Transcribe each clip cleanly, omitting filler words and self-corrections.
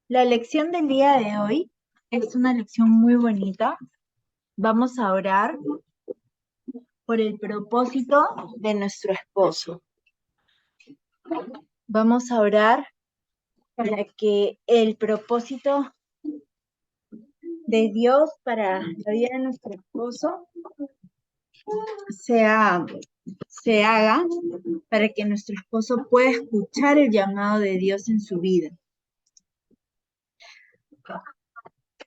La lección del día de hoy es una lección muy bonita. Vamos a orar por el propósito de nuestro esposo. Vamos a orar para que el propósito de Dios para la vida de nuestro esposo se haga, para que nuestro esposo pueda escuchar el llamado de Dios en su vida.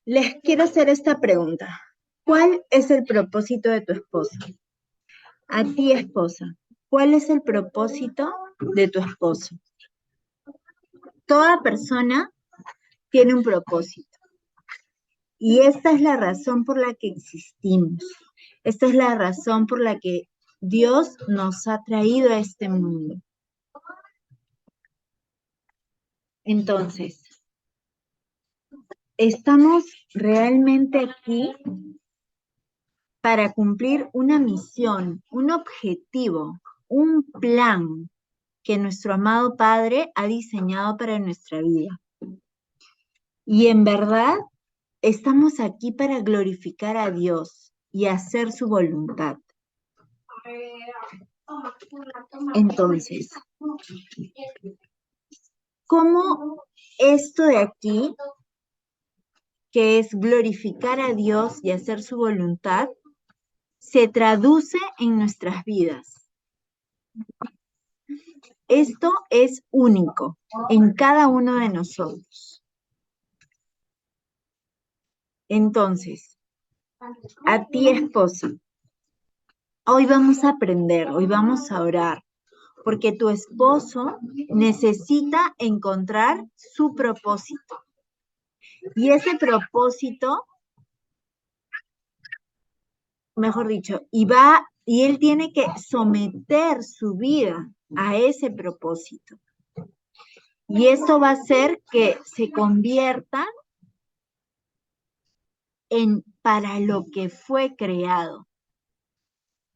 Les quiero hacer esta pregunta. ¿Cuál es el propósito de tu esposo? A ti, esposa, ¿cuál es el propósito de tu esposo? Toda persona tiene un propósito y esta es la razón por la que existimos. Esta es la razón por la que Dios nos ha traído a este mundo. Entonces, estamos realmente aquí para cumplir una misión, un objetivo, un plan que nuestro amado Padre ha diseñado para nuestra vida. Y en verdad, estamos aquí para glorificar a Dios y hacer su voluntad. Entonces, ¿cómo esto de aquí, que es glorificar a Dios y hacer su voluntad, se traduce en nuestras vidas? Esto es único en cada uno de nosotros. Entonces, a ti, esposa, hoy vamos a aprender, hoy vamos a orar, porque tu esposo necesita encontrar su propósito. Y ese propósito, mejor dicho, y él tiene que someter su vida a ese propósito. Y esto va a hacer que se convierta en para lo que fue creado.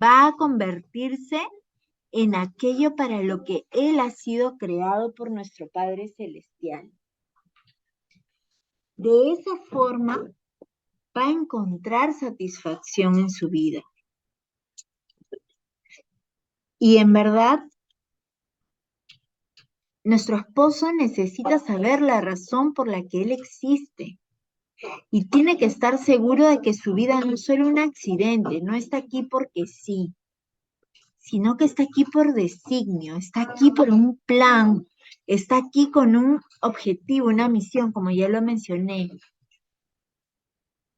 Va a convertirse en aquello para lo que él ha sido creado por nuestro Padre Celestial. De esa forma va a encontrar satisfacción en su vida. Y en verdad, nuestro esposo necesita saber la razón por la que él existe. Y tiene que estar seguro de que su vida no es solo un accidente, no está aquí porque sí, sino que está aquí por designio, está aquí por un plan, está aquí con un objetivo, una misión, como ya lo mencioné.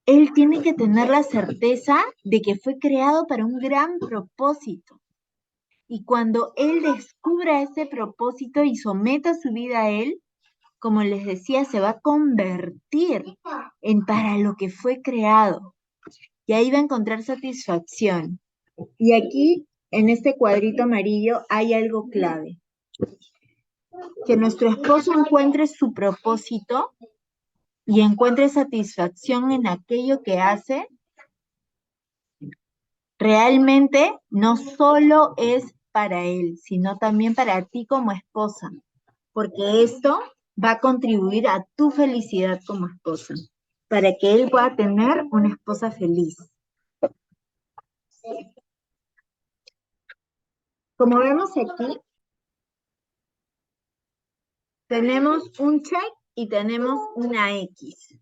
Él tiene que tener la certeza de que fue creado para un gran propósito. Y cuando él descubra ese propósito y someta su vida a él, como les decía, se va a convertir en para lo que fue creado. Y ahí va a encontrar satisfacción. Y aquí, en este cuadrito amarillo, hay algo clave. Que nuestro esposo encuentre su propósito y encuentre satisfacción en aquello que hace, realmente no solo es para él, sino también para ti como esposa, porque esto va a contribuir a tu felicidad como esposa, para que él pueda tener una esposa feliz. Como vemos aquí, tenemos un check y tenemos una X.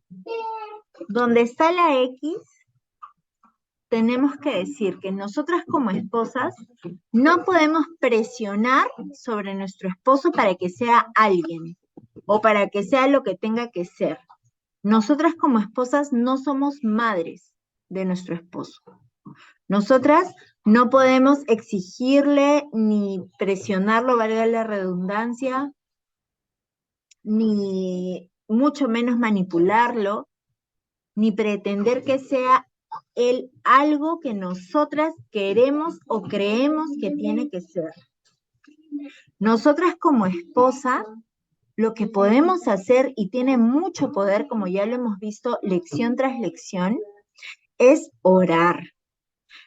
Donde está la X, tenemos que decir que nosotras como esposas no podemos presionar sobre nuestro esposo para que sea alguien o para que sea lo que tenga que ser. Nosotras como esposas no somos madres de nuestro esposo. Nosotras no podemos exigirle ni presionarlo, valga la redundancia, ni mucho menos manipularlo, ni pretender que sea él algo que nosotras queremos o creemos que tiene que ser. Nosotras como esposa, lo que podemos hacer, y tiene mucho poder, como ya lo hemos visto lección tras lección, es orar.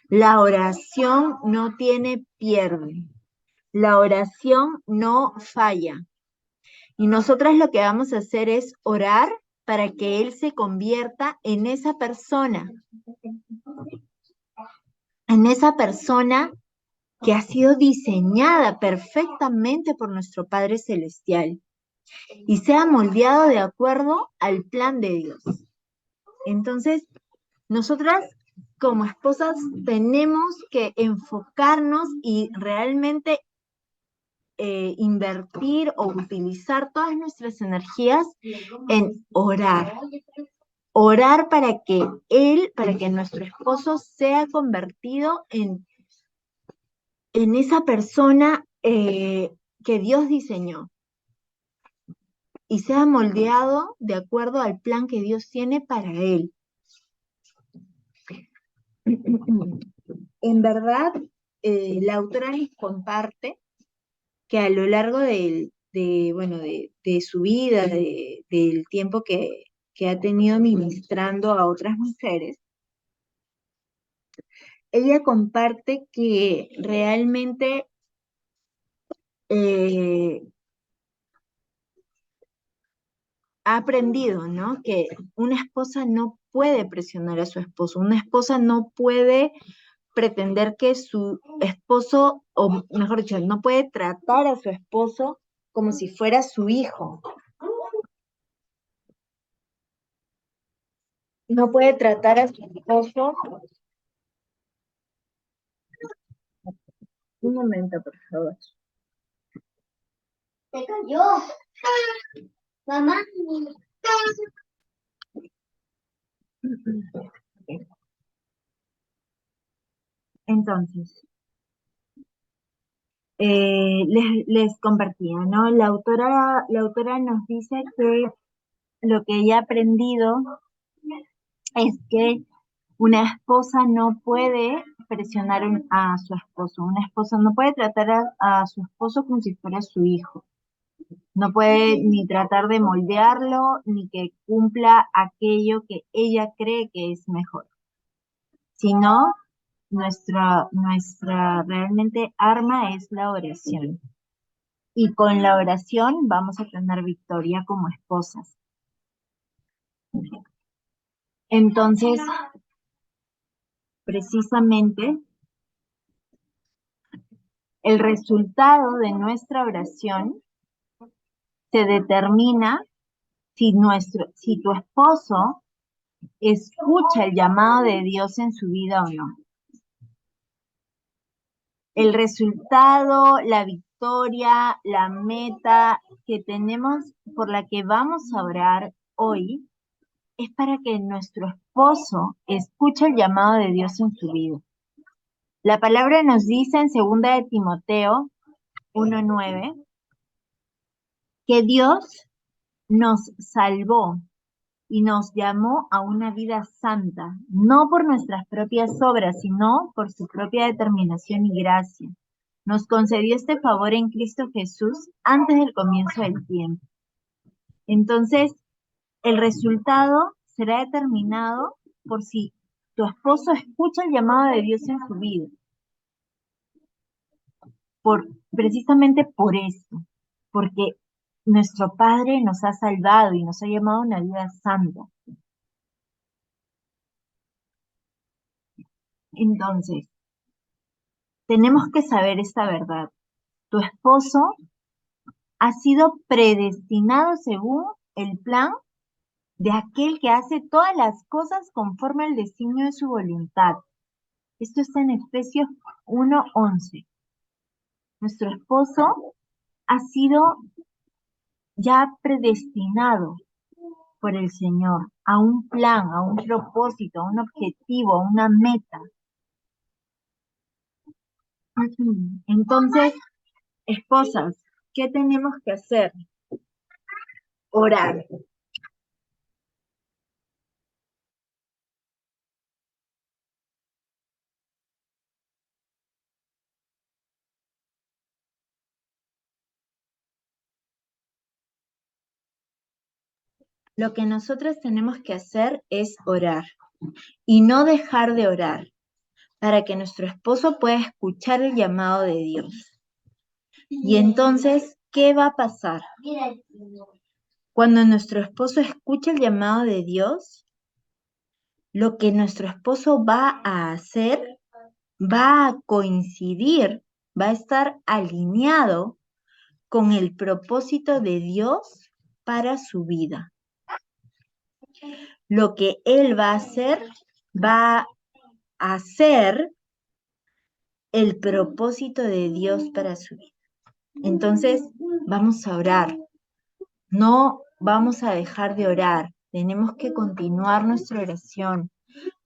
La oración no tiene pierde. La oración no falla. Y nosotras lo que vamos a hacer es orar para que Él se convierta en esa persona que ha sido diseñada perfectamente por nuestro Padre Celestial y sea moldeado de acuerdo al plan de Dios. Entonces, nosotras como esposas tenemos que enfocarnos y realmente invertir o utilizar todas nuestras energías en orar. Orar para que nuestro esposo sea convertido en esa persona que Dios diseñó y sea moldeado de acuerdo al plan que Dios tiene para él. En verdad, la autora les comparte que a lo largo de su vida, del tiempo que ha tenido ministrando a otras mujeres, ella comparte que realmente eh, ha aprendido, ¿no? Que una esposa no puede presionar a su esposo, una esposa no puede pretender que su esposo, o mejor dicho, no puede tratar a su esposo como si fuera su hijo. No puede tratar a su esposo. Un momento, por favor. Se cayó. Mamá. Entonces, les compartía, ¿no? La autora nos dice que lo que ella ha aprendido es que una esposa no puede presionar a su esposo, una esposa no puede tratar a su esposo como si fuera su hijo, no puede ni tratar de moldearlo, ni que cumpla aquello que ella cree que es mejor, sino nuestra realmente arma es la oración. Y con la oración vamos a tener victoria como esposas. Entonces, precisamente, el resultado de nuestra oración se determina si tu esposo escucha el llamado de Dios en su vida o no. El resultado, la victoria, la meta que tenemos por la que vamos a orar hoy es para que nuestro esposo escuche el llamado de Dios en su vida. La palabra nos dice en 2 de Timoteo 1:9 que Dios nos salvó y nos llamó a una vida santa, no por nuestras propias obras, sino por su propia determinación y gracia. Nos concedió este favor en Cristo Jesús antes del comienzo del tiempo. Entonces, el resultado será determinado por si tu esposo escucha el llamado de Dios en su vida. Precisamente por esto, porque nuestro Padre nos ha salvado y nos ha llamado a una vida santa. Entonces, tenemos que saber esta verdad. Tu esposo ha sido predestinado según el plan de aquel que hace todas las cosas conforme al designio de su voluntad. Esto está en Efesios 1:11. Nuestro esposo ha sido ya predestinado por el Señor a un plan, a un propósito, a un objetivo, a una meta. Entonces, esposas, ¿qué tenemos que hacer? Orar. Lo que nosotros tenemos que hacer es orar y no dejar de orar para que nuestro esposo pueda escuchar el llamado de Dios. Y entonces, ¿qué va a pasar? Cuando nuestro esposo escucha el llamado de Dios, lo que nuestro esposo va a hacer va a coincidir, va a estar alineado con el propósito de Dios para su vida. Lo que él va a hacer el propósito de Dios para su vida. Entonces, vamos a orar. No vamos a dejar de orar. Tenemos que continuar nuestra oración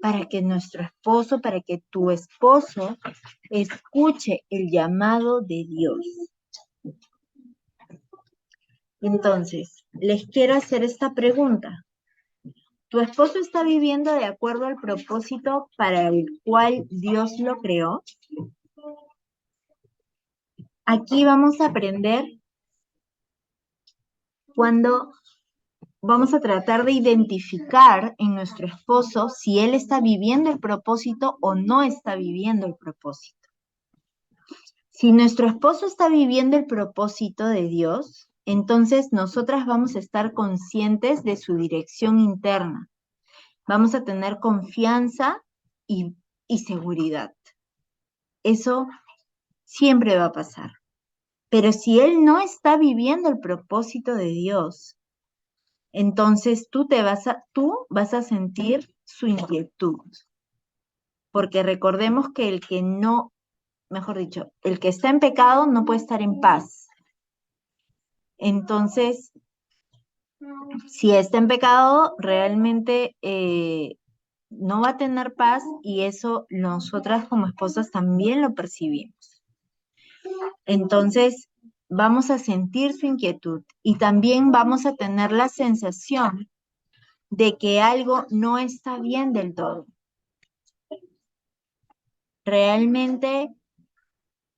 para que nuestro esposo, para que tu esposo escuche el llamado de Dios. Entonces, les quiero hacer esta pregunta. ¿Tu esposo está viviendo de acuerdo al propósito para el cual Dios lo creó? Aquí vamos a aprender cuando vamos a tratar de identificar en nuestro esposo si él está viviendo el propósito o no está viviendo el propósito. Si nuestro esposo está viviendo el propósito de Dios, entonces nosotras vamos a estar conscientes de su dirección interna. Vamos a tener confianza y seguridad. Eso siempre va a pasar. Pero si él no está viviendo el propósito de Dios, entonces tú vas a sentir su inquietud. Porque recordemos que el que no, mejor dicho, el que está en pecado no puede estar en paz. Entonces, si está en pecado, realmente no va a tener paz y eso nosotras como esposas también lo percibimos. Entonces, vamos a sentir su inquietud y también vamos a tener la sensación de que algo no está bien del todo. Realmente,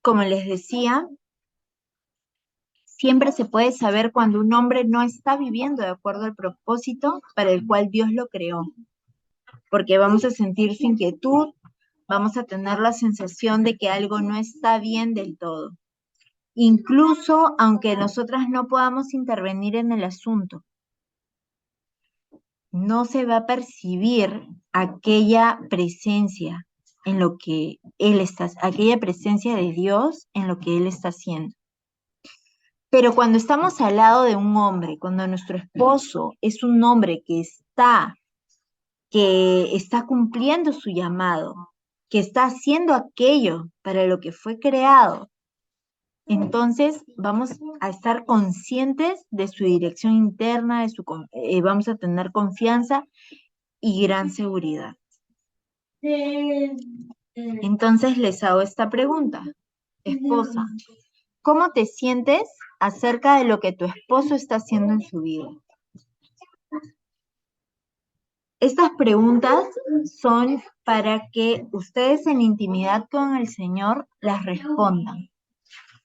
como les decía, siempre se puede saber cuando un hombre no está viviendo de acuerdo al propósito para el cual Dios lo creó. Porque vamos a sentir su inquietud, vamos a tener la sensación de que algo no está bien del todo. Incluso aunque nosotras no podamos intervenir en el asunto, no se va a percibir aquella presencia en lo que él está, aquella presencia de Dios en lo que él está haciendo. Pero cuando estamos al lado de un hombre, cuando nuestro esposo es un hombre que está cumpliendo su llamado, que está haciendo aquello para lo que fue creado, entonces vamos a estar conscientes de su dirección interna, vamos a tener confianza y gran seguridad. Entonces les hago esta pregunta, esposa, ¿cómo te sientes acerca de lo que tu esposo está haciendo en su vida? Estas preguntas son para que ustedes en intimidad con el Señor las respondan.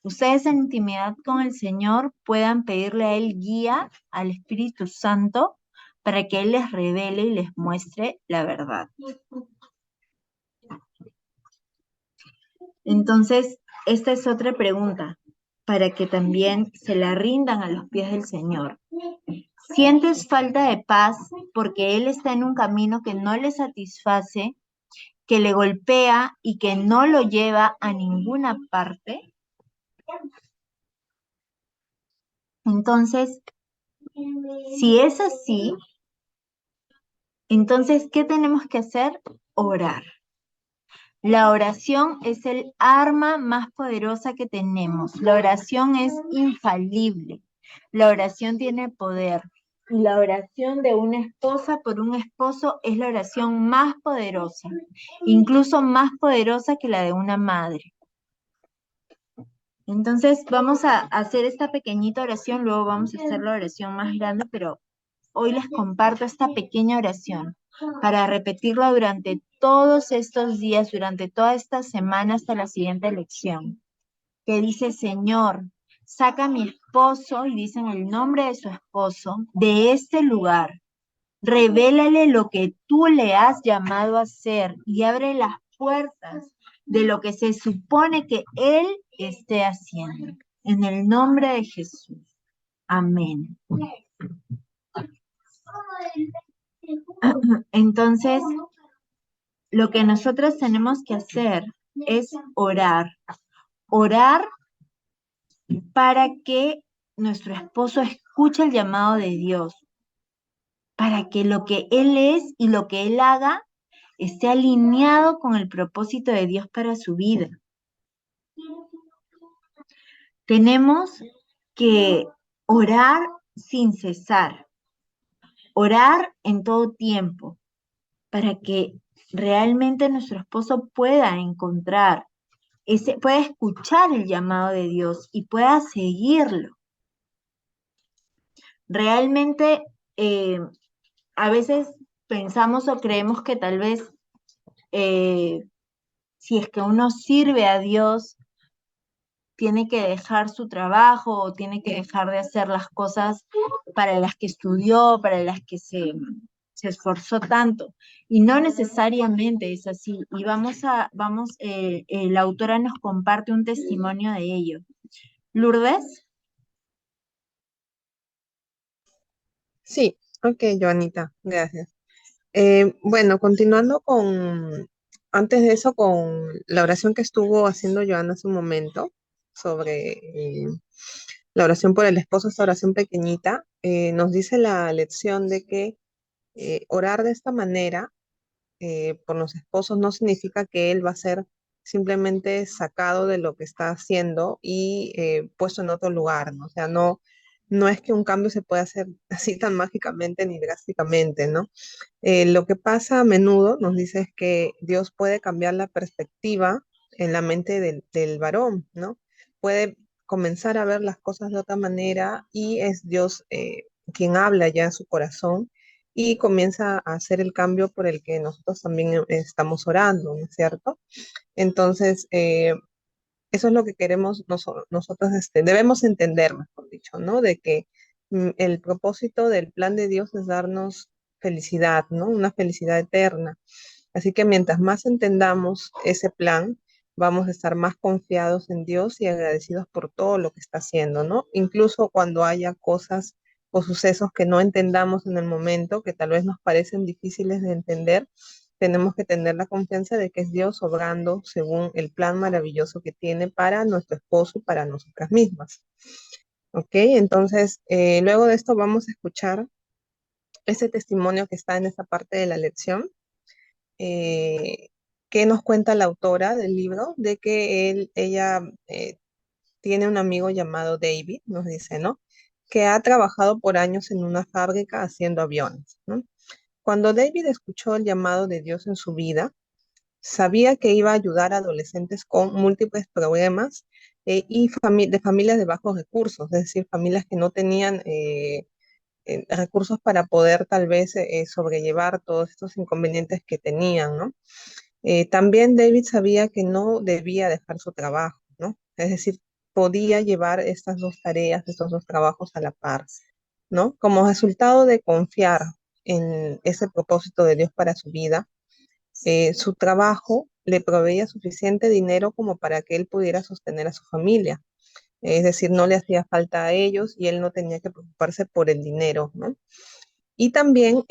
Ustedes en intimidad con el Señor puedan pedirle a Él guía al Espíritu Santo para que Él les revele y les muestre la verdad. Entonces, esta es otra pregunta para que también se la rindan a los pies del Señor. ¿Sientes falta de paz porque Él está en un camino que no le satisface, que le golpea y que no lo lleva a ninguna parte? Entonces, si es así, entonces, ¿qué tenemos que hacer? Orar. La oración es el arma más poderosa que tenemos. La oración es infalible. La oración tiene poder. Y la oración de una esposa por un esposo es la oración más poderosa, incluso más poderosa que la de una madre. Entonces, vamos a hacer esta pequeñita oración, luego vamos a hacer la oración más grande, pero hoy les comparto esta pequeña oración para repetirla durante todos estos días, durante toda esta semana hasta la siguiente lección. Que dice, Señor, saca a mi esposo, y dicen el nombre de su esposo, de este lugar. Revélale lo que tú le has llamado a hacer y abre las puertas de lo que se supone que él esté haciendo. En el nombre de Jesús. Amén. Entonces, lo que nosotros tenemos que hacer es orar. Orar para que nuestro esposo escuche el llamado de Dios, para que lo que él es y lo que él haga esté alineado con el propósito de Dios para su vida. Tenemos que orar sin cesar, orar en todo tiempo, para que realmente nuestro esposo pueda encontrar pueda escuchar el llamado de Dios y pueda seguirlo. Realmente, a veces pensamos o creemos que tal vez si es que uno sirve a Dios, tiene que dejar su trabajo o tiene que dejar de hacer las cosas para las que estudió, para las que se esforzó tanto. Y no necesariamente es así. Y la autora nos comparte un testimonio de ello. Lourdes. Sí, ok, Joanita, gracias. Bueno, continuando antes de eso, con la oración que estuvo haciendo Joana hace un momento sobre la oración por el esposo, esta oración pequeñita, nos dice la lección de que orar de esta manera por los esposos no significa que él va a ser simplemente sacado de lo que está haciendo y puesto en otro lugar, ¿no? O sea, no es que un cambio se pueda hacer así tan mágicamente ni drásticamente, ¿no? Lo que pasa a menudo, nos dice, es que Dios puede cambiar la perspectiva en la mente del varón, ¿no? Puede comenzar a ver las cosas de otra manera y es Dios quien habla ya en su corazón y comienza a hacer el cambio por el que nosotros también estamos orando, ¿no es cierto? Entonces, eso es lo que queremos nosotros, debemos entender, mejor dicho, ¿no? De que el propósito del plan de Dios es darnos felicidad, ¿no? Una felicidad eterna. Así que mientras más entendamos ese plan, vamos a estar más confiados en Dios y agradecidos por todo lo que está haciendo, ¿no? Incluso cuando haya cosas o sucesos que no entendamos en el momento, que tal vez nos parecen difíciles de entender, tenemos que tener la confianza de que es Dios obrando según el plan maravilloso que tiene para nuestro esposo y para nosotras mismas. ¿Ok? Entonces, luego de esto vamos a escuchar ese testimonio que está en esta parte de la lección, eh, que nos cuenta la autora del libro, de que ella tiene un amigo llamado David, nos dice, ¿no? Que ha trabajado por años en una fábrica haciendo aviones, ¿no? Cuando David escuchó el llamado de Dios en su vida, sabía que iba a ayudar a adolescentes con múltiples problemas y de familias de bajos recursos, es decir, familias que no tenían recursos para poder tal vez sobrellevar todos estos inconvenientes que tenían, ¿no? También David sabía que no debía dejar su trabajo, ¿no? Es decir, podía llevar estas dos tareas, estos dos trabajos a la par, ¿no? Como resultado de confiar en ese propósito de Dios para su vida, su trabajo le proveía suficiente dinero como para que él pudiera sostener a su familia. Es decir, no le hacía falta a ellos y él no tenía que preocuparse por el dinero, ¿no? Y también,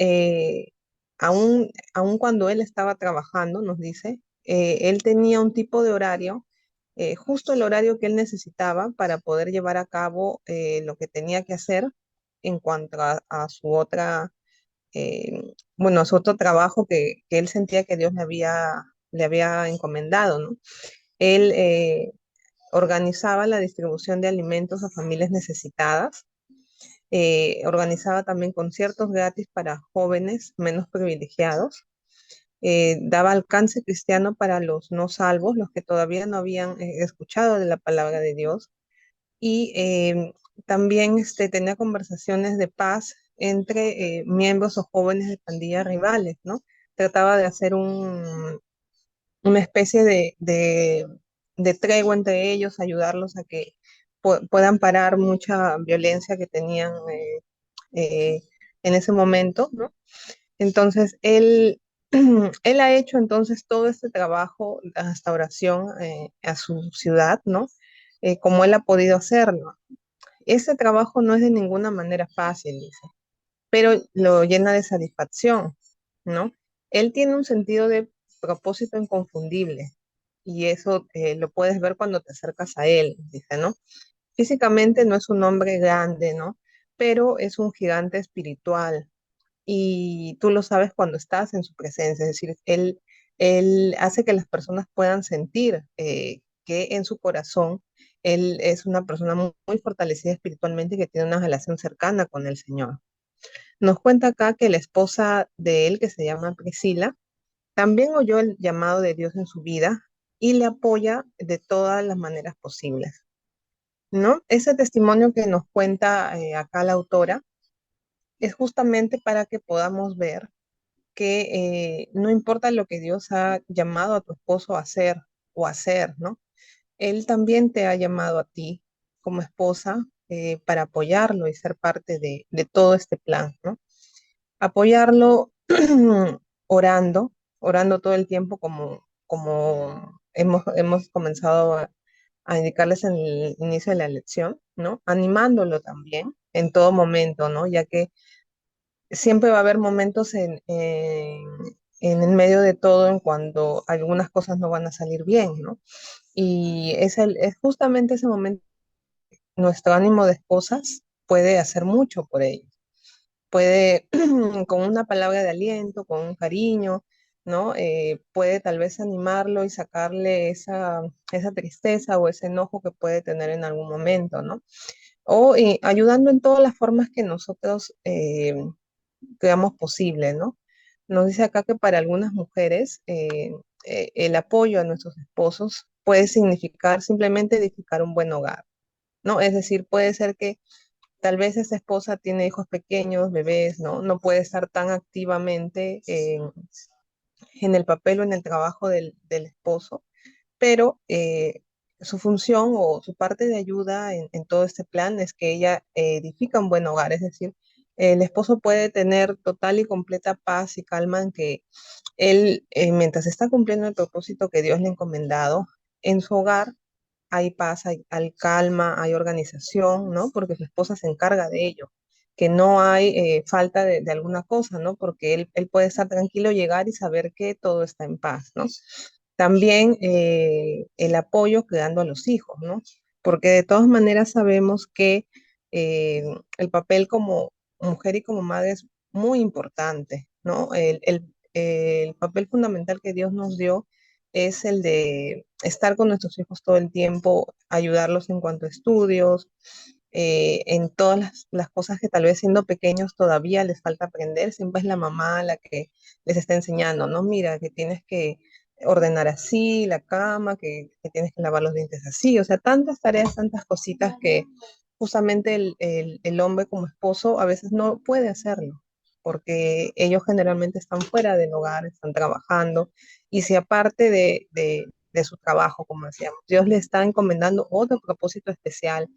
aun cuando él estaba trabajando, nos dice, él tenía un tipo de horario, justo el horario que él necesitaba para poder llevar a cabo lo que tenía que hacer en cuanto a su otra, bueno, a su otro trabajo que él sentía que Dios le había encomendado, ¿no? Él organizaba la distribución de alimentos a familias necesitadas, organizaba también conciertos gratis para jóvenes menos privilegiados, daba alcance cristiano para los no salvos, los que todavía no habían escuchado de la palabra de Dios, y también tenía conversaciones de paz entre miembros o jóvenes de pandillas rivales, ¿no? Trataba de hacer una especie de tregua entre ellos, ayudarlos a que puedan parar mucha violencia que tenían eh, en ese momento, ¿no? Entonces, él ha hecho entonces todo este trabajo de restauración a su ciudad, ¿no? como él ha podido hacerlo. Ese trabajo no es de ninguna manera fácil, dice, pero lo llena de satisfacción, ¿no? Él tiene un sentido de propósito inconfundible y eso lo puedes ver cuando te acercas a él, dice, ¿no? Físicamente no es un hombre grande, ¿no? Pero es un gigante espiritual y tú lo sabes cuando estás en su presencia, es decir, él hace que las personas puedan sentir que en su corazón él es una persona muy fortalecida espiritualmente y que tiene una relación cercana con el Señor. Nos cuenta acá que la esposa de él, que se llama Priscila, también oyó el llamado de Dios en su vida y le apoya de todas las maneras posibles, ¿no? Ese testimonio que nos cuenta acá la autora es justamente para que podamos ver que no importa lo que Dios ha llamado a tu esposo a hacer o hacer, ¿no? Él también te ha llamado a ti como esposa para apoyarlo y ser parte de todo este plan, ¿no? Apoyarlo orando, orando todo el tiempo como hemos comenzado a indicarles en el inicio de la lección, ¿no? Animándolo también en todo momento, ¿no? Ya que siempre va a haber momentos en el medio de todo en cuando algunas cosas no van a salir bien, ¿no? Y es justamente ese momento, nuestro ánimo de esposas puede hacer mucho por ellos. Puede, con una palabra de aliento, con un cariño, ¿no? Puede tal vez animarlo y sacarle esa tristeza o ese enojo que puede tener en algún momento, ¿no? O ayudando en todas las formas que nosotros creamos posible, ¿no? Nos dice acá que para algunas mujeres el apoyo a nuestros esposos puede significar simplemente edificar un buen hogar, ¿no? Es decir, puede ser que tal vez esa esposa tiene hijos pequeños, bebés, ¿no? No puede estar tan activamente en el papel o en el trabajo del esposo, pero su función o su parte de ayuda en todo este plan es que ella edifica un buen hogar, es decir, el esposo puede tener total y completa paz y calma en que él, mientras está cumpliendo el propósito que Dios le ha encomendado, en su hogar hay paz, hay calma, hay organización, ¿no? Porque su esposa se encarga de ello, que no hay falta de alguna cosa, ¿no? Porque él puede estar tranquilo, llegar y saber que todo está en paz, ¿no? También el apoyo creando a los hijos, ¿no? Porque de todas maneras sabemos que eh, el papel como mujer y como madre es muy importante, ¿no? El papel fundamental que Dios nos dio es el de estar con nuestros hijos todo el tiempo, ayudarlos en cuanto a estudios, en todas las cosas que tal vez siendo pequeños todavía les falta aprender, siempre es la mamá la que les está enseñando, ¿no? Mira, que tienes que ordenar así la cama, que tienes que lavar los dientes así, o sea, tantas tareas, tantas cositas que justamente el hombre como esposo a veces no puede hacerlo, porque ellos generalmente están fuera del hogar, están trabajando, y si aparte de su trabajo, como decíamos, Dios le está encomendando otro propósito especial,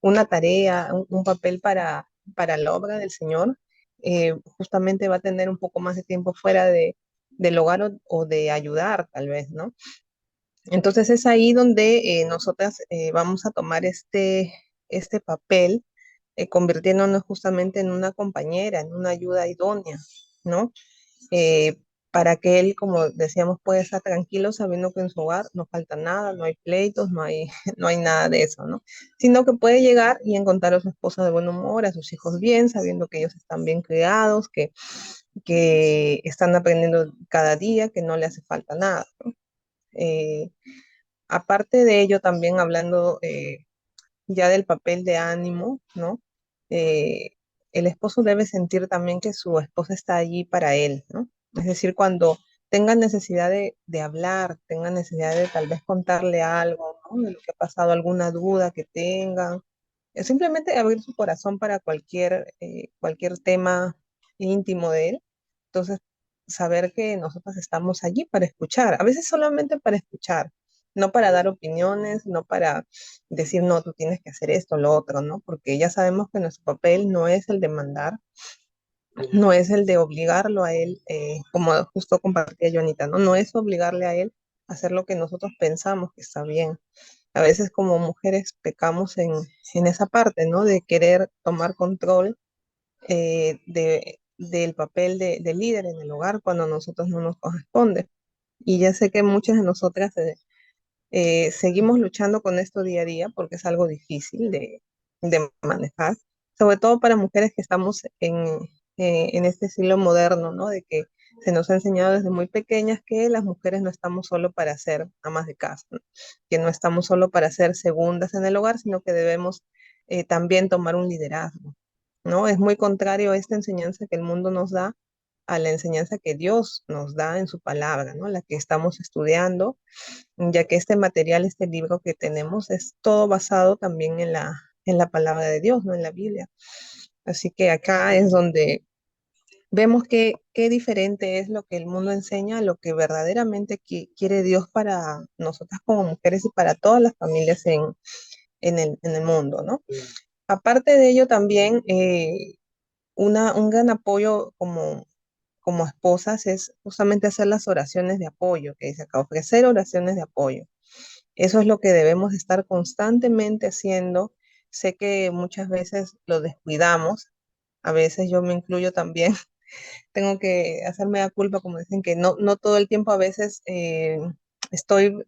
una tarea, un papel para la obra del Señor, justamente va a tener un poco más de tiempo fuera del hogar o de ayudar, tal vez, ¿no? Entonces es ahí donde nosotras vamos a tomar este papel, convirtiéndonos justamente en una compañera, en una ayuda idónea, ¿no? Para que él, como decíamos, pueda estar tranquilo sabiendo que en su hogar no falta nada, no hay pleitos, no hay, no hay nada de eso, ¿no? Sino que puede llegar y encontrar a su esposa de buen humor, a sus hijos bien, sabiendo que ellos están bien criados, que están aprendiendo cada día, que no le hace falta nada, ¿no? Eh, Aparte de ello, también hablando ya del papel de ánimo, ¿no? Eh, el esposo debe sentir también que su esposa está allí para él, ¿no? Es decir, cuando tenga necesidad de hablar, tenga necesidad de tal vez contarle algo, ¿no? De lo que ha pasado, alguna duda que tengan, simplemente abrir su corazón para cualquier tema íntimo de él. Entonces, saber que nosotros estamos allí para escuchar, a veces solamente para escuchar, no para dar opiniones, no para decir, no, tú tienes que hacer esto, lo otro, ¿no? Porque ya sabemos que nuestro papel no es el de mandar, no es el de obligarlo a él, como justo compartía Jonita, ¿no? No es obligarle a él a hacer lo que nosotros pensamos que está bien. A veces como mujeres pecamos en esa parte, ¿no? De querer tomar control del papel de líder en el hogar cuando a nosotros no nos corresponde. Y ya sé que muchas de nosotras seguimos luchando con esto día a día porque es algo difícil de manejar, sobre todo para mujeres que estamos en este siglo moderno, ¿no? De que se nos ha enseñado desde muy pequeñas que las mujeres no estamos solo para ser amas de casa, ¿no? Que no estamos solo para ser segundas en el hogar, sino que debemos también tomar un liderazgo, ¿no? Es muy contrario a esta enseñanza que el mundo nos da a la enseñanza que Dios nos da en su palabra, ¿no? La que estamos estudiando, ya que este material, este libro que tenemos, es todo basado también en la palabra de Dios, no en la Biblia. Así que acá es donde vemos que qué diferente es lo que el mundo enseña a lo que verdaderamente quiere Dios para nosotras como mujeres y para todas las familias en el mundo, ¿no? Aparte de ello, también un gran apoyo como esposas es justamente hacer las oraciones de apoyo, que dice acá, ofrecer oraciones de apoyo. Eso es lo que debemos estar constantemente haciendo. Sé que muchas veces lo descuidamos, a veces yo me incluyo también, tengo que hacerme la culpa, como dicen, que no todo el tiempo a veces estoy,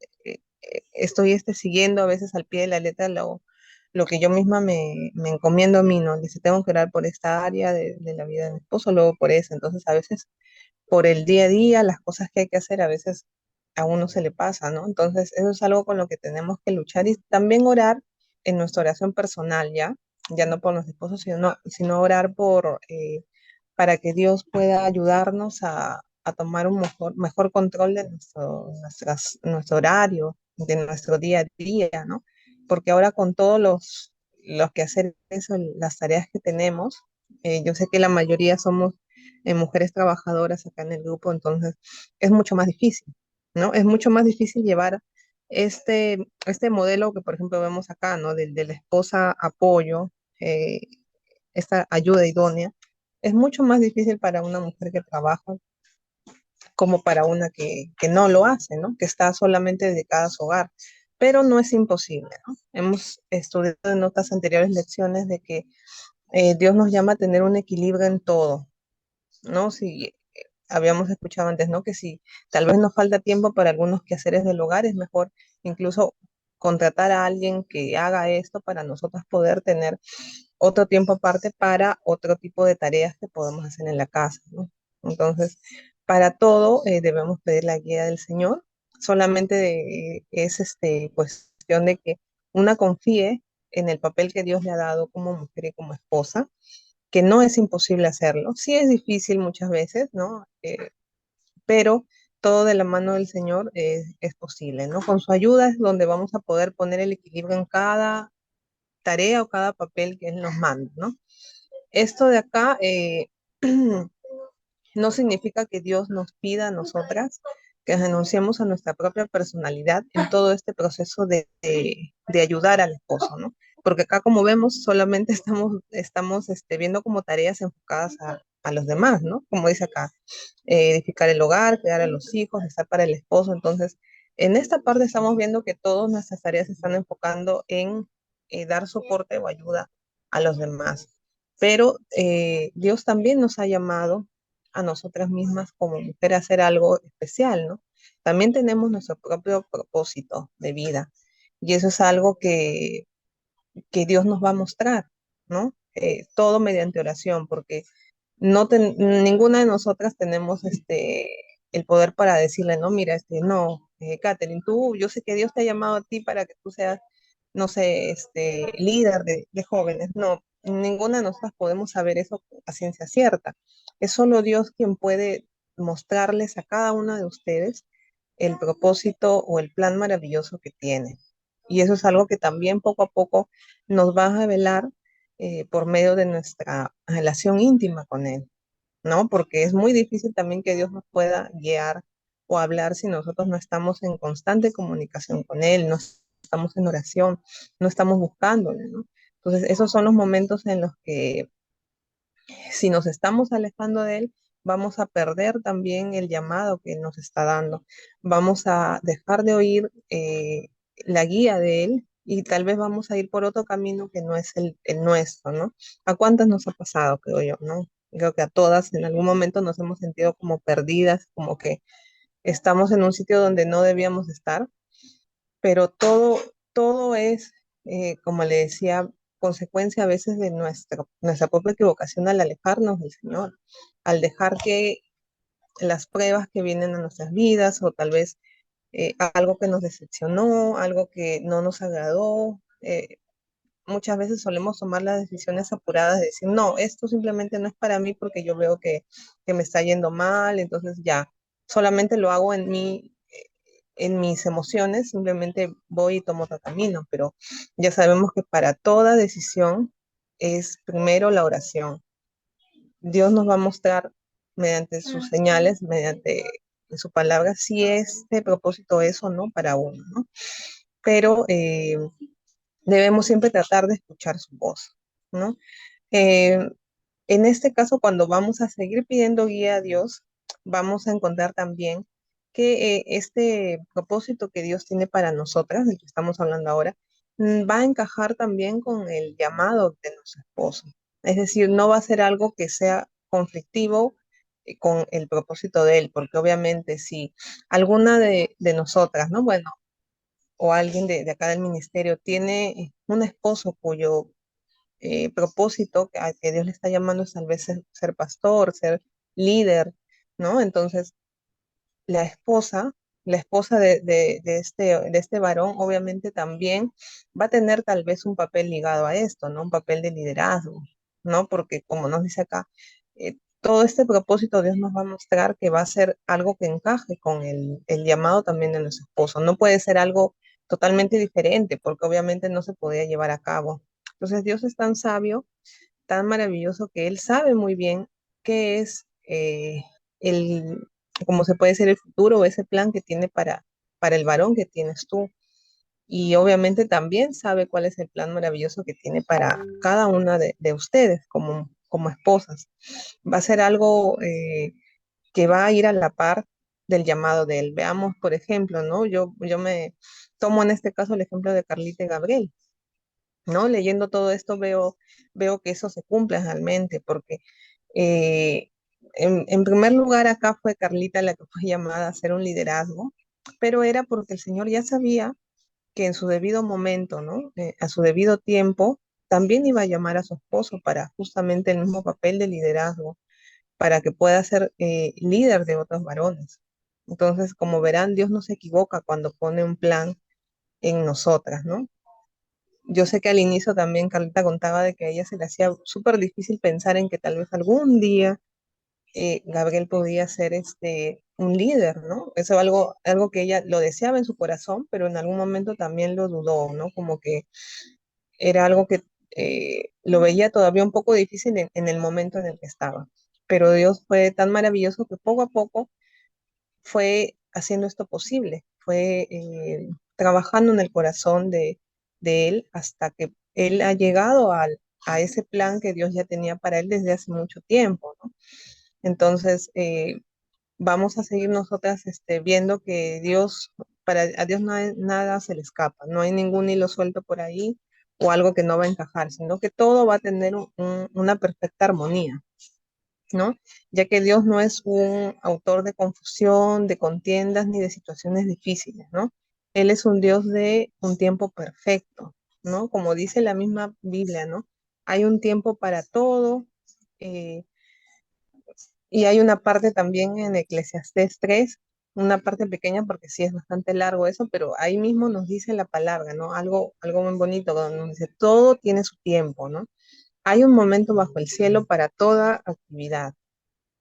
estoy siguiendo a veces al pie de la letra lo que yo misma me encomiendo a mí, ¿no? Dice, tengo que orar por esta área de la vida de mi esposo, luego por esa. Entonces a veces por el día a día, las cosas que hay que hacer, a veces a uno se le pasa, ¿no? Entonces, eso es algo con lo que tenemos que luchar y también orar en nuestra oración personal, ¿ya? Ya no por los esposos, sino orar para que Dios pueda ayudarnos a tomar un mejor control de nuestro horario, de nuestro día a día, ¿no? Porque ahora con todos los quehaceres, las tareas que tenemos, yo sé que la mayoría somos mujeres trabajadoras acá en el grupo, entonces es mucho más difícil, ¿no? Es mucho más difícil llevar este modelo que, por ejemplo, vemos acá, ¿no? De la esposa apoyo, eh, esta ayuda idónea, es mucho más difícil para una mujer que trabaja como para una que no lo hace, ¿no? Que está solamente dedicada a su hogar. Pero no es imposible, ¿no? Hemos estudiado en otras anteriores lecciones de que Dios nos llama a tener un equilibrio en todo, ¿no? Si habíamos escuchado antes, ¿no? Que si tal vez nos falta tiempo para algunos quehaceres del hogar, es mejor incluso contratar a alguien que haga esto para nosotros poder tener otro tiempo aparte para otro tipo de tareas que podemos hacer en la casa, ¿no? Entonces, para todo debemos pedir la guía del Señor. Solamente es cuestión de que una confíe en el papel que Dios le ha dado como mujer y como esposa, que no es imposible hacerlo. Sí es difícil muchas veces, ¿no? Pero todo de la mano del Señor es posible, ¿no? Con su ayuda es donde vamos a poder poner el equilibrio en cada tarea o cada papel que Él nos manda, ¿no? Esto de acá no significa que Dios nos pida a nosotras que renunciemos a nuestra propia personalidad en todo este proceso de ayudar al esposo, ¿no? Porque acá, como vemos, solamente estamos viendo como tareas enfocadas a los demás, ¿no? Como dice acá, edificar el hogar, cuidar a los hijos, estar para el esposo. Entonces, en esta parte estamos viendo que todas nuestras tareas se están enfocando en dar soporte o ayuda a los demás. Pero Dios también nos ha llamado a nosotras mismas como mujer a hacer algo especial, ¿no? También tenemos nuestro propio propósito de vida y eso es algo que Dios nos va a mostrar, ¿no? Todo mediante oración, porque ninguna de nosotras tenemos el poder para decirle, no, mira, no, Catherine, yo sé que Dios te ha llamado a ti para que tú seas, no sé, líder de jóvenes. No, ninguna de nosotras podemos saber eso a ciencia cierta. Es solo Dios quien puede mostrarles a cada una de ustedes el propósito o el plan maravilloso que tiene. Y eso es algo que también poco a poco nos va a revelar por medio de nuestra relación íntima con Él, ¿no? Porque es muy difícil también que Dios nos pueda guiar o hablar si nosotros no estamos en constante comunicación con Él, no estamos en oración, no estamos buscándole, ¿no? Entonces, esos son los momentos en los que si nos estamos alejando de Él, vamos a perder también el llamado que Él nos está dando. Vamos a dejar de oír la guía de Él y tal vez vamos a ir por otro camino que no es el nuestro, ¿no? ¿A cuántas nos ha pasado, creo yo, ¿no? Creo que a todas en algún momento nos hemos sentido como perdidas, como que estamos en un sitio donde no debíamos estar, pero todo es, como le decía, consecuencia a veces de nuestra propia equivocación al alejarnos del Señor, al dejar que las pruebas que vienen a nuestras vidas o tal vez algo que nos decepcionó, algo que no nos agradó. Muchas veces solemos tomar las decisiones apuradas de decir, no, esto simplemente no es para mí porque yo veo que me está yendo mal, entonces ya, solamente lo hago en mis emociones, simplemente voy y tomo otro camino, pero ya sabemos que para toda decisión es primero la oración. Dios nos va a mostrar mediante sus señales, mediante su palabra, si este propósito es o no para uno, ¿no? Pero debemos siempre tratar de escuchar su voz, ¿no? Eh, en este caso, cuando vamos a seguir pidiendo guía a Dios, vamos a encontrar también que este propósito que Dios tiene para nosotras, del que estamos hablando ahora, va a encajar también con el llamado de nuestro esposo. Es decir, no va a ser algo que sea conflictivo con el propósito de él, porque obviamente si alguna de nosotras, ¿no? Bueno, o alguien de acá del ministerio tiene un esposo cuyo propósito a que Dios le está llamando es tal vez ser pastor, ser líder, ¿no? Entonces, la esposa, la esposa de este varón, obviamente también va a tener tal vez un papel ligado a esto, ¿no? Un papel de liderazgo, ¿no? Porque como nos dice acá, todo este propósito Dios nos va a mostrar que va a ser algo que encaje con el llamado también de nuestro esposo. No puede ser algo totalmente diferente, porque obviamente no se podía llevar a cabo. Entonces Dios es tan sabio, tan maravilloso, que Él sabe muy bien qué es el, como se puede decir, el futuro o ese plan que tiene para el varón que tienes tú. Y obviamente también sabe cuál es el plan maravilloso que tiene para cada una de ustedes como esposas. Va a ser algo que va a ir a la par del llamado de él. Veamos, por ejemplo, ¿no? Yo me tomo en este caso el ejemplo de Carlita y Gabriel, ¿no? Leyendo todo esto veo que eso se cumple realmente, porque eh, en primer lugar acá fue Carlita la que fue llamada a hacer un liderazgo, pero era porque el Señor ya sabía que en su debido momento, ¿no? A su debido tiempo, también iba a llamar a su esposo para justamente el mismo papel de liderazgo, para que pueda ser líder de otros varones. Entonces, como verán, Dios no se equivoca cuando pone un plan en nosotras, ¿no? Yo sé que al inicio también Carlita contaba de que a ella se le hacía súper difícil pensar en que tal vez algún día Gabriel podía ser un líder, ¿no? Eso es algo que ella lo deseaba en su corazón, pero en algún momento también lo dudó, ¿no? Como que era algo que lo veía todavía un poco difícil en el momento en el que estaba. Pero Dios fue tan maravilloso que poco a poco fue haciendo esto posible, fue trabajando en el corazón de él hasta que él ha llegado a ese plan que Dios ya tenía para él desde hace mucho tiempo, ¿no? Entonces, vamos a seguir nosotras viendo que Dios, para a Dios nada se le escapa, no hay ningún hilo suelto por ahí o algo que no va a encajar, sino que todo va a tener una perfecta armonía, ¿no? Ya que Dios no es un autor de confusión, de contiendas ni de situaciones difíciles, ¿no? Él es un Dios de un tiempo perfecto, ¿no? Como dice la misma Biblia, ¿no? Hay un tiempo para todo, eh, y hay una parte también en Eclesiastés 3, una parte pequeña porque sí es bastante largo eso, pero ahí mismo nos dice la palabra, ¿no? Algo muy bonito, donde nos dice, todo tiene su tiempo, ¿no? Hay un momento bajo el cielo para toda actividad.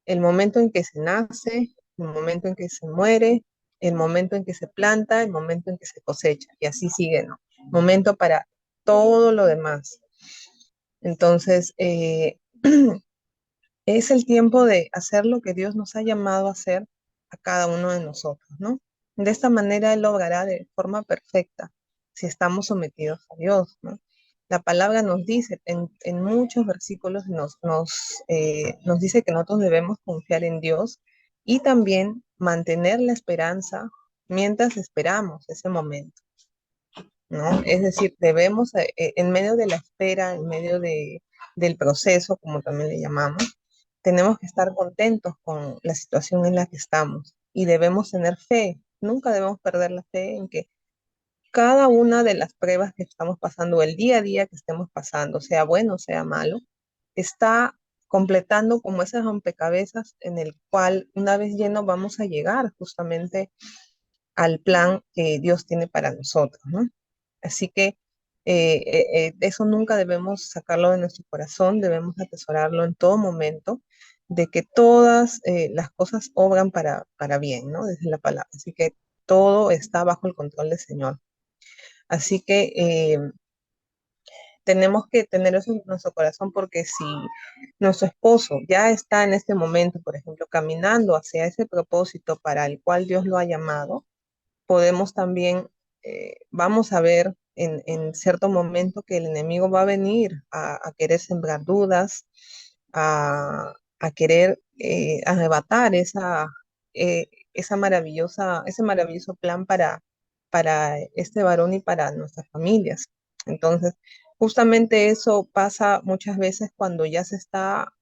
El momento en que se nace, el momento en que se muere, el momento en que se planta, el momento en que se cosecha, y así sigue, ¿no? Momento para todo lo demás. Entonces, es el tiempo de hacer lo que Dios nos ha llamado a hacer a cada uno de nosotros, ¿no? De esta manera Él lo obrará de forma perfecta si estamos sometidos a Dios, ¿no? La palabra nos dice en muchos versículos, nos dice que nosotros debemos confiar en Dios y también mantener la esperanza mientras esperamos ese momento. ¿no? Es decir, debemos, en medio de la espera, en medio del proceso, como también le llamamos, tenemos que estar contentos con la situación en la que estamos y debemos tener fe. Nunca debemos perder la fe en que cada una de las pruebas que estamos pasando, el día a día que estemos pasando, sea bueno o sea malo, está completando como ese rompecabezas en el cual una vez lleno vamos a llegar justamente al plan que Dios tiene para nosotros, ¿no? Así que eso nunca debemos sacarlo de nuestro corazón, debemos atesorarlo en todo momento, de que todas las cosas obran para bien, ¿no? Desde la palabra. Así que todo está bajo el control del Señor. Así que tenemos que tener eso en nuestro corazón porque si nuestro esposo ya está en este momento, por ejemplo, caminando hacia ese propósito para el cual Dios lo ha llamado, podemos también, vamos a ver en cierto momento que el enemigo va a venir a querer sembrar dudas, a querer arrebatar ese maravilloso plan para este varón y para nuestras familias. Entonces, justamente eso pasa muchas veces cuando ya se está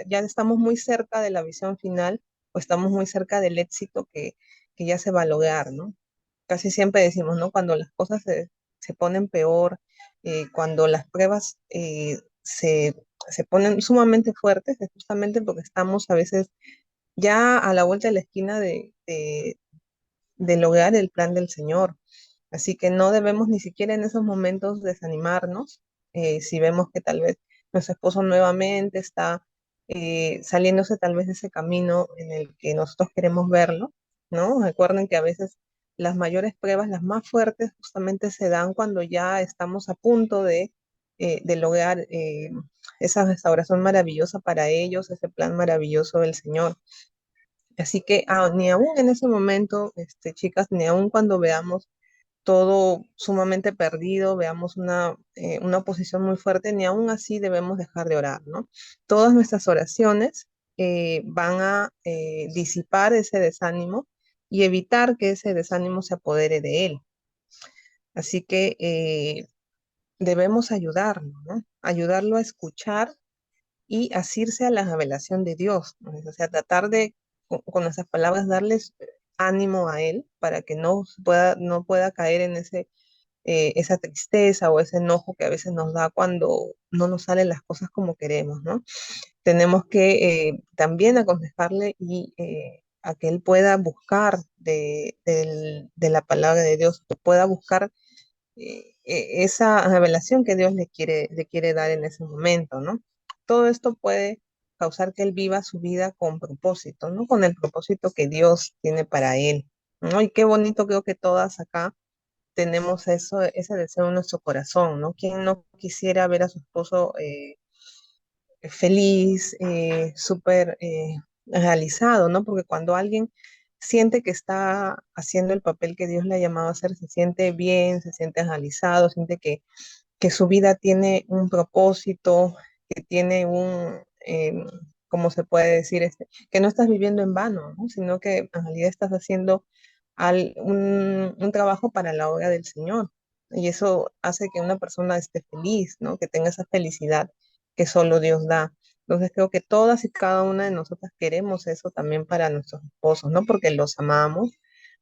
ya estamos muy cerca de la visión final o estamos muy cerca del éxito que ya se va a lograr, ¿no? Casi siempre decimos, ¿no? Cuando las cosas se ponen peor, cuando las pruebas se ponen sumamente fuertes, es justamente porque estamos a veces ya a la vuelta de la esquina de lograr el plan del Señor. Así que no debemos ni siquiera en esos momentos desanimarnos. Si vemos que tal vez nuestro esposo nuevamente está saliéndose tal vez de ese camino en el que nosotros queremos verlo, ¿no? Recuerden que a veces las mayores pruebas, las más fuertes, justamente se dan cuando ya estamos a punto de lograr esa restauración maravillosa para ellos, ese plan maravilloso del Señor. Así que ni aún en ese momento, chicas, ni aún cuando veamos todo sumamente perdido, veamos una oposición muy fuerte, ni aún así debemos dejar de orar, ¿no? Todas nuestras oraciones van a disipar ese desánimo y evitar que ese desánimo se apodere de él. Así que debemos ayudarlo, ¿no? Ayudarlo a escuchar y asirse a la revelación de Dios, ¿no? O sea, tratar de, con nuestras palabras, darles ánimo a él para que no pueda caer en esa tristeza o ese enojo que a veces nos da cuando no nos salen las cosas como queremos, ¿no? Tenemos que también aconsejarle y a que él pueda buscar de la palabra de Dios, que pueda buscar esa revelación que Dios le quiere dar en ese momento, ¿no? Todo esto puede causar que él viva su vida con propósito, ¿no? Con el propósito que Dios tiene para él, ¿no? Y qué bonito, creo que todas acá tenemos eso, ese deseo en nuestro corazón, ¿no? ¿Quién no quisiera ver a su esposo feliz, súper realizado, ¿no? Porque cuando alguien siente que está haciendo el papel que Dios le ha llamado a hacer, se siente bien, se siente realizado, siente que su vida tiene un propósito, que tiene ¿cómo se puede decir? Que no estás viviendo en vano, ¿no? Sino que en realidad estás haciendo un trabajo para la obra del Señor. Y eso hace que una persona esté feliz, ¿no? Que tenga esa felicidad que solo Dios da. Entonces creo que todas y cada una de nosotras queremos eso también para nuestros esposos, ¿no? Porque los amamos,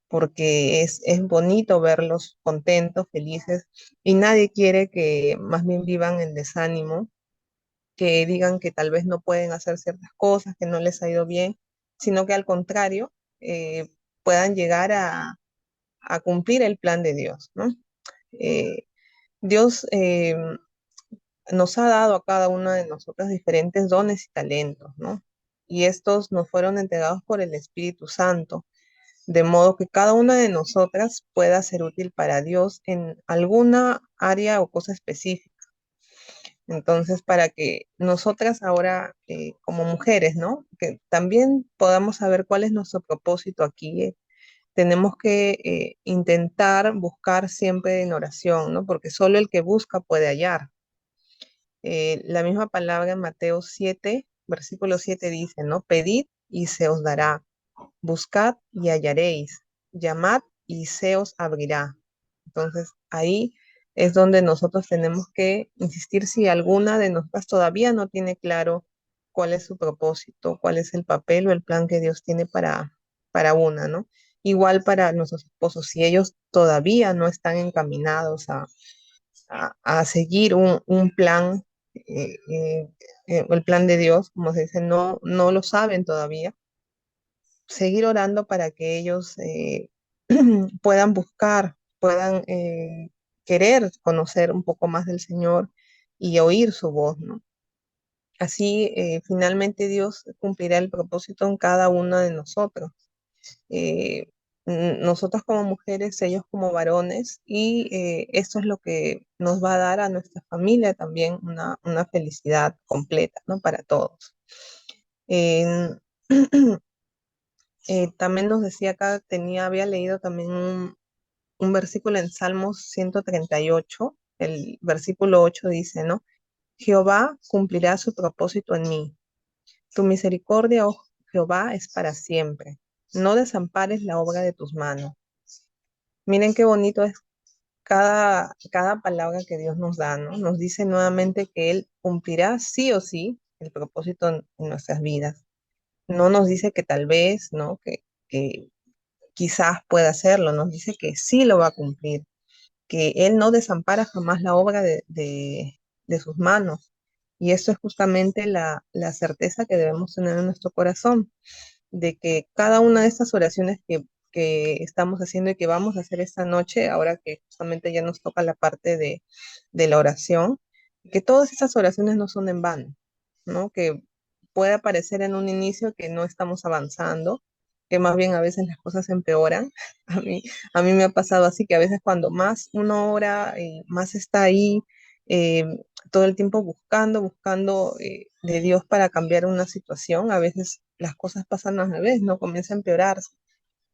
porque es bonito verlos contentos, felices, y nadie quiere que más bien vivan en desánimo, que digan que tal vez no pueden hacer ciertas cosas, que no les ha ido bien, sino que al contrario, puedan llegar a cumplir el plan de Dios, ¿no? Eh, Dios nos ha dado a cada una de nosotras diferentes dones y talentos, ¿no? Y estos nos fueron entregados por el Espíritu Santo, de modo que cada una de nosotras pueda ser útil para Dios en alguna área o cosa específica. Entonces, para que nosotras ahora, como mujeres, ¿no? Que también podamos saber cuál es nuestro propósito aquí, tenemos que intentar buscar siempre en oración, ¿no? Porque solo el que busca puede hallar. La misma palabra en Mateo 7, versículo 7 dice, ¿no? Pedid y se os dará, buscad y hallaréis, llamad y se os abrirá. Entonces, ahí es donde nosotros tenemos que insistir si alguna de nosotras todavía no tiene claro cuál es su propósito, cuál es el papel o el plan que Dios tiene para una, ¿no? Igual para nuestros esposos, si ellos todavía no están encaminados a seguir un plan, el plan de Dios, como se dice, no lo saben todavía, seguir orando para que ellos puedan buscar, puedan querer conocer un poco más del Señor y oír su voz, ¿no? Así, finalmente Dios cumplirá el propósito en cada una de nosotros. eh, Nosotros como mujeres, ellos como varones, y esto es lo que nos va a dar a nuestra familia también una felicidad completa, ¿no? Para todos. En- también nos decía acá, había leído también un versículo en Salmos 138, el versículo 8 dice, ¿no? Jehová cumplirá su propósito en mí. Tu misericordia, oh Jehová, es para siempre. No desampares la obra de tus manos. Miren qué bonito es cada palabra que Dios nos da, ¿no? Nos dice nuevamente que Él cumplirá sí o sí el propósito en nuestras vidas. No nos dice que tal vez, ¿no? Que quizás pueda hacerlo, nos dice que sí lo va a cumplir, que Él no desampara jamás la obra de sus manos. Y eso es justamente la certeza que debemos tener en nuestro corazón de que cada una de estas oraciones que estamos haciendo y que vamos a hacer esta noche, ahora que justamente ya nos toca la parte de la oración, que todas esas oraciones no son en vano, ¿no? Que puede parecer en un inicio que no estamos avanzando, que más bien a veces las cosas empeoran. A mí, a mí me ha pasado así que a veces cuando más uno ora, más está ahí, eh, todo el tiempo buscando de Dios para cambiar una situación. A veces las cosas pasan al revés, no comienza a empeorarse,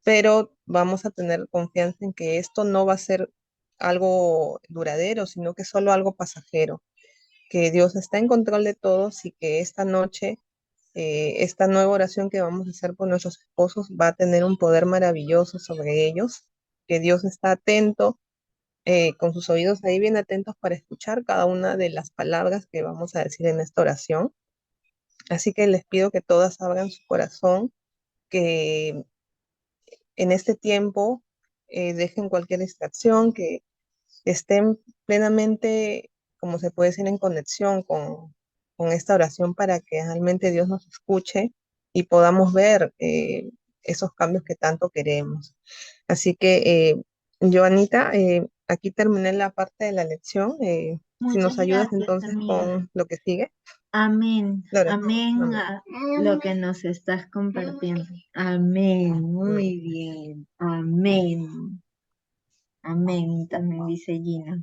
pero vamos a tener confianza en que esto no va a ser algo duradero, sino que solo algo pasajero, que Dios está en control de todos y que esta noche, esta nueva oración que vamos a hacer por nuestros esposos va a tener un poder maravilloso sobre ellos, que Dios está atento, con sus oídos ahí bien atentos para escuchar cada una de las palabras que vamos a decir en esta oración. Así que les pido que todas abran su corazón, que en este tiempo dejen cualquier distracción, que estén plenamente, como se puede decir, en conexión con esta oración para que realmente Dios nos escuche y podamos ver esos cambios que tanto queremos. Así que, Joanita, aquí terminé la parte de la lección. Si Muchas nos ayudas gracias, entonces amiga. con lo que sigue. Amén, Claro. amén Amén. a lo que nos estás compartiendo. Amén, muy bien. Amén, amén, también dice Gina.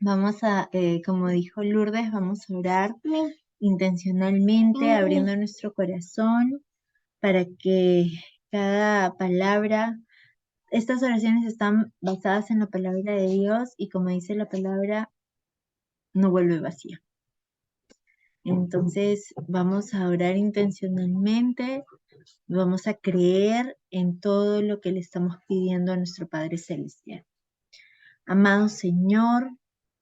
Vamos a, como dijo Lourdes, vamos a orar intencionalmente, abriendo nuestro corazón para que cada palabra, estas oraciones están basadas en la palabra de Dios y como dice la palabra, no vuelve vacía. Entonces vamos a orar intencionalmente, vamos a creer en todo lo que le estamos pidiendo a nuestro Padre Celestial. Amado Señor,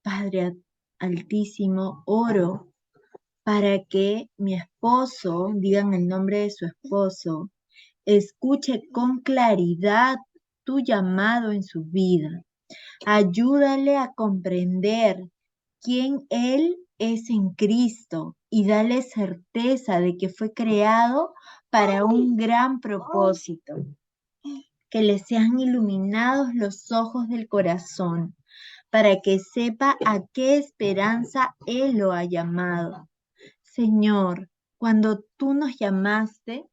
Padre Altísimo, oro para que mi esposo, digan el nombre de su esposo, escuche con claridad tu llamado en su vida. Ayúdale a comprender quién Él es en Cristo y dale certeza de que fue creado para un gran propósito. Que le sean iluminados los ojos del corazón para que sepa a qué esperanza Él lo ha llamado. Señor, cuando tú nos llamaste,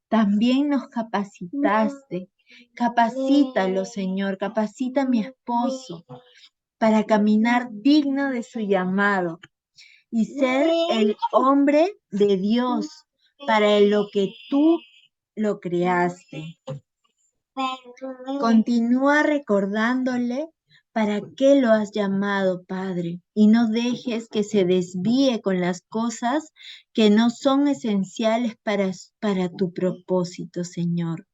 también nos capacitaste. Capacítalo, Señor, capacita a mi esposo para caminar digno de su llamado y ser el hombre de Dios para lo que tú lo creaste. Continúa recordándole para qué lo has llamado, Padre, y no dejes que se desvíe con las cosas que no son esenciales para tu propósito, Señor.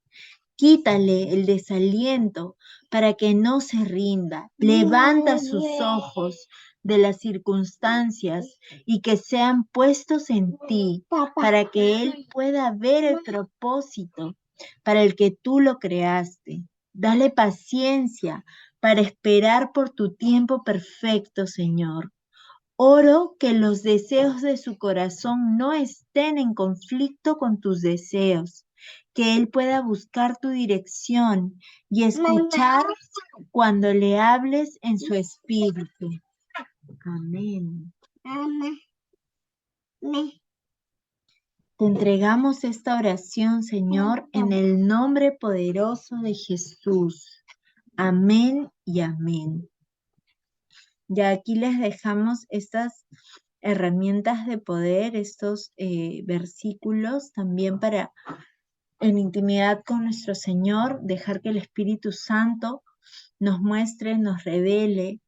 Quítale el desaliento para que no se rinda. Levanta sus ojos de las circunstancias y que sean puestos en ti para que Él pueda ver el propósito para el que tú lo creaste. Dale paciencia para esperar por tu tiempo perfecto, Señor. Oro que los deseos de su corazón no estén en conflicto con tus deseos, que Él pueda buscar tu dirección y escuchar cuando le hables en su espíritu. Amén. Te entregamos esta oración, Señor, en el nombre poderoso de Jesús. Amén y amén. Ya aquí les dejamos estas herramientas de poder, estos versículos también para en intimidad con nuestro Señor, dejar que el Espíritu Santo nos muestre, nos revele,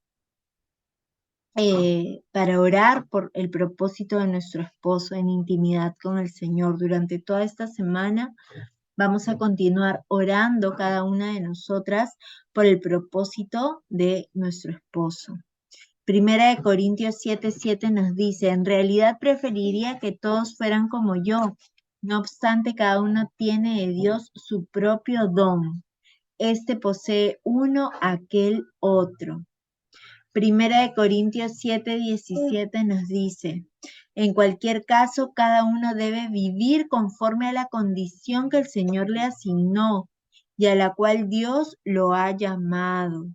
para orar por el propósito de nuestro esposo en intimidad con el Señor. Durante toda esta semana vamos a continuar orando cada una de nosotras por el propósito de nuestro esposo. Primera de Corintios 7:7 nos dice, en realidad preferiría que todos fueran como yo. No obstante, cada uno tiene de Dios su propio don. Este posee uno, aquel otro. Primera de Corintios 7:17 nos dice, en cualquier caso, cada uno debe vivir conforme a la condición que el Señor le asignó y a la cual Dios lo ha llamado.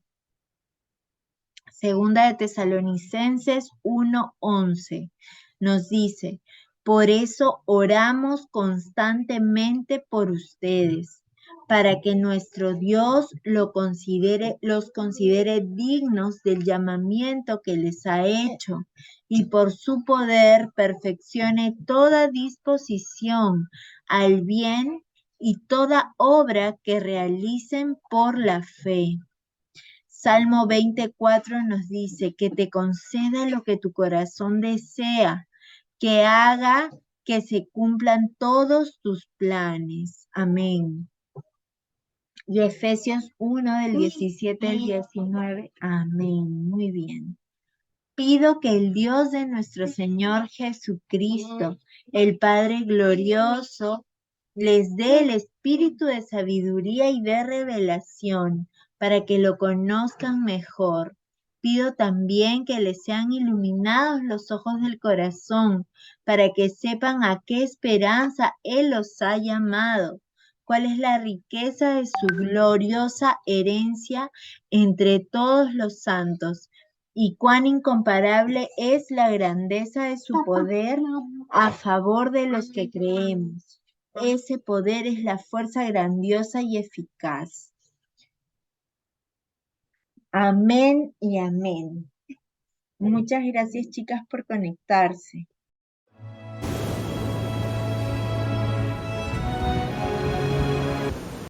Segunda de Tesalonicenses 1:11 nos dice, por eso oramos constantemente por ustedes, para que nuestro Dios los considere dignos del llamamiento que les ha hecho y por su poder perfeccione toda disposición al bien y toda obra que realicen por la fe. Salmo 24 nos dice que te conceda lo que tu corazón desea, que haga que se cumplan todos tus planes. Amén. Y Efesios 1 del 17 al 19. Amén. Muy bien. Pido que el Dios de nuestro Señor Jesucristo, el Padre glorioso, les dé el espíritu de sabiduría y de revelación para que lo conozcan mejor. Pido también que les sean iluminados los ojos del corazón para que sepan a qué esperanza Él los ha llamado, cuál es la riqueza de su gloriosa herencia entre todos los santos y cuán incomparable es la grandeza de su poder a favor de los que creemos. Ese poder es la fuerza grandiosa y eficaz. Amén y amén. Muchas gracias, chicas, por conectarse.